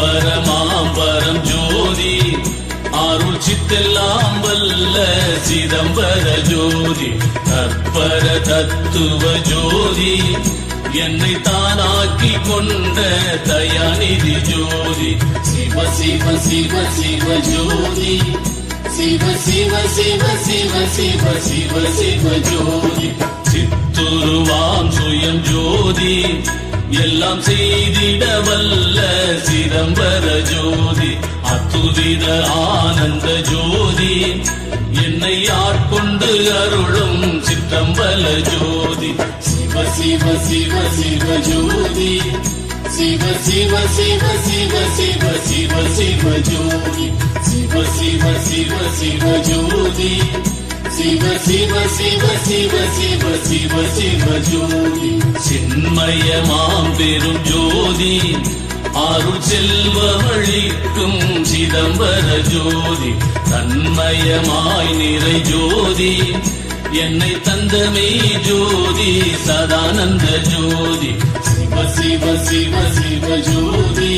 பரமாம்பரம் ஜோதி அருள் சித்தெல்லாம் வல்ல சிதம்பர ஜோதி கற்பர தத்துவ ஜோதி என்னை தானாக்கி கொண்ட தயாநிதி ஜோதி சிவ சிவ சிவ சிவ ஜோதி சிவ சிவ சிவ சிவ சிவ சிவ சிவ ஜோதி சித்துருவாம் சுயம் ஜோதி எல்லாம் செய்திட வல்ல சிதம்பர ஜோதி அத்துரித ஆனந்த ஜோதி என்னை ஆட்கொண்டு அருளும் சிற்றம்பல ஜோதி சிவ சிவ சிவ சிவ ஜோதி சிவ சிவ சிவ சிவ சிவ சிவ சிவ ஜோதி சிவ சிவ சிவ சிவ ஜோதி சிவ சிவ சிவ சிவ சிவ சிவ சிவ ஜோதி சின்மயமாம் பெரும் ஜோதி அருள் செல்வமளிக்கும் சிதம்பர ஜோதி தன்மயமாய் நிறை ஜோதி என்னை தந்தமே ஜோதி சதானந்த ஜோதி சிவ சிவ சிவ சிவ ஜோதி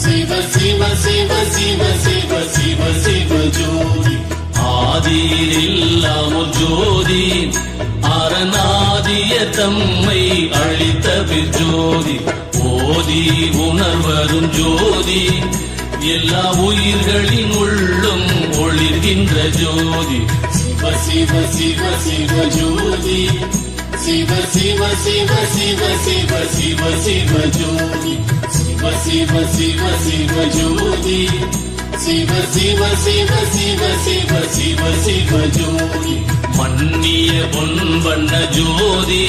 சிவ சிவ சிவ சிவ சிவ சிவ சிவ ஜோதி ஆதியில்லாம் ஒரு ஜோதி அரணாதிய தம்மை அளித்த ஜோதி ஓதி உணர்வரும் ஜோதி எல்லா உயிர்களின் உள்ளும் ஒளிர்கின்ற ஜோதி சிவ சிவ சிவ சிவ ஜோதி சிவ சிவ சிவ சிவ சிவ சிவ சிவ ஜோதி சிவ சிவ சிவ சிவ ஜோதி சிவ சிவ சிவ சிவ சிவ சிவ சிவ ஜோதி மன்னிய பொன்வண்ண ஜோதி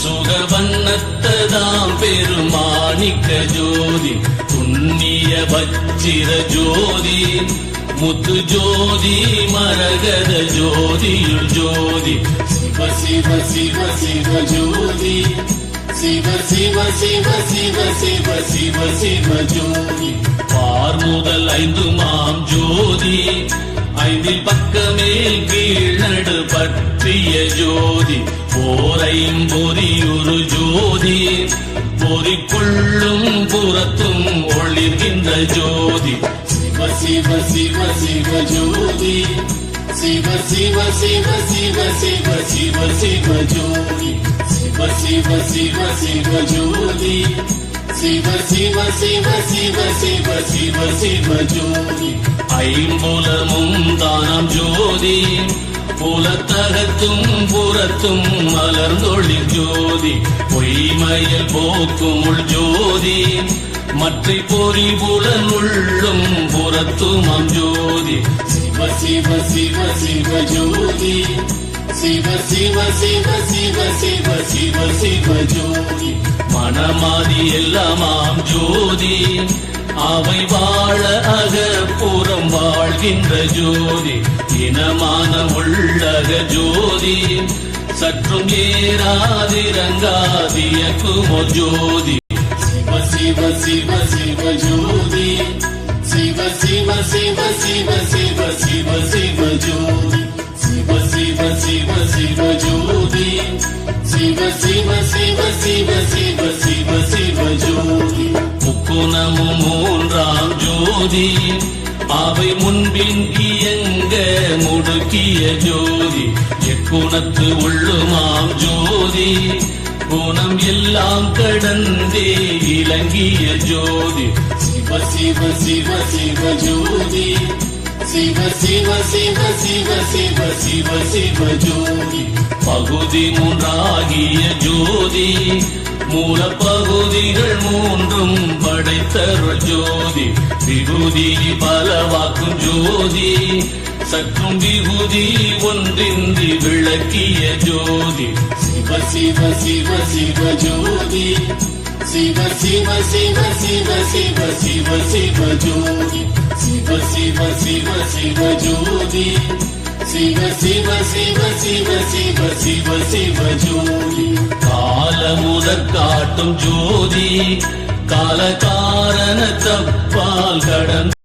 சுகவண்ணத்ததாம் பெருமாணிக்க ஜோதி புண்ணிய வச்சிர ஜோதி முத்து ஜோதி மரகத ஜோதியுள் ஜோதி சிவ சிவ சிவ சிவ ஜோதி சிவ சிவ சிவ சிவ சிவ சிவ சிவ ஜோதி பார்முதல் ஐந்து மாம் ஜோதி ஐந்தில் பக்கமேல் கீழ்நடு பற்றிய ஜோதி போரையும் பொறியுறு ஜோதி பொறிக்குள்ளும் புறத்தும் ஒளிர்கின்ற ஜோதி சிவ சிவ சிவ சிவ ஜோதி சிவ சிவ சிவ சிவ சிவ சிவ சிவ ஜோதி சிவ சிவ சிவ சிவ ஜோதி சிவ சிவ சிவ சிவ சிவ சிவ சிவ ஜோதி ஐம்புலமும் தானம் ஜோதி புலத்தகத்தும் புறத்தும் மலர்ந்தொழில் ஜோதி பொய்மையல் போக்கும் ஜோதி மற்ற பொறி புலன் உள்ளும் புறத்துமாம் ஜோதி சிவ சிவ சிவ சிவ ஜோதி சிவ சிவ சிவ சிவ சிவ சிவ சிவ ஜோதி மனமாதி எல்லாமாம் ஜோதி அவை வாழ அகப்புறம் வாழ்கின்ற ஜோதி இனமான உள்ளக ஜோதி சற்றும் ஏறாதிரங்காதிய குமோ ஜோதி சிவ சிவ சிவ சிவ ஜோதி சிவ சிவ சிவ சிவ சிவ சிவ சிவ ஜோதி சிவ சிவ சிவ சிவ ஜோதி சிவ சிவ சிவ சிவ சிவ சிவ சிவ ஜோதி முக்குணமும் மூன்றாம் ஜோதி அவை முன்பின் இயங்க முடுக்கிய ஜோதி எக்குணத்து உள்ளுமாம் ஜோதி குணம் எல்லாம் கடந்தே இலங்கிய ஜோதி சிவ சிவ சிவ சிவ ஜோதி சிவ சிவ சிவ சிவ சிவ சிவ சிவ ஜோதி பகுதி மூன்றாகிய ஜோதி மூல பகுதிகள் மூன்றும் படைத்தருள் ஜோதி விகுதி பலவாக்கும் ஜோதி சற்றும் விகுதி ஒன்றின்றி விளக்கிய ஜோதி சிவ சிவ சிவ சிவ ஜோதி சிவ சிவ சிவ சிவ சிவ சிவ சிவ ஜோதி சிவ சிவ சிவ சிவ ஜோதி சிவ சிவ சிவ சிவ சிவ சிவ சிவ ஜோதி காலமுதற் காட்டும் ஜோதி கால காரண தப்பால் கடந்த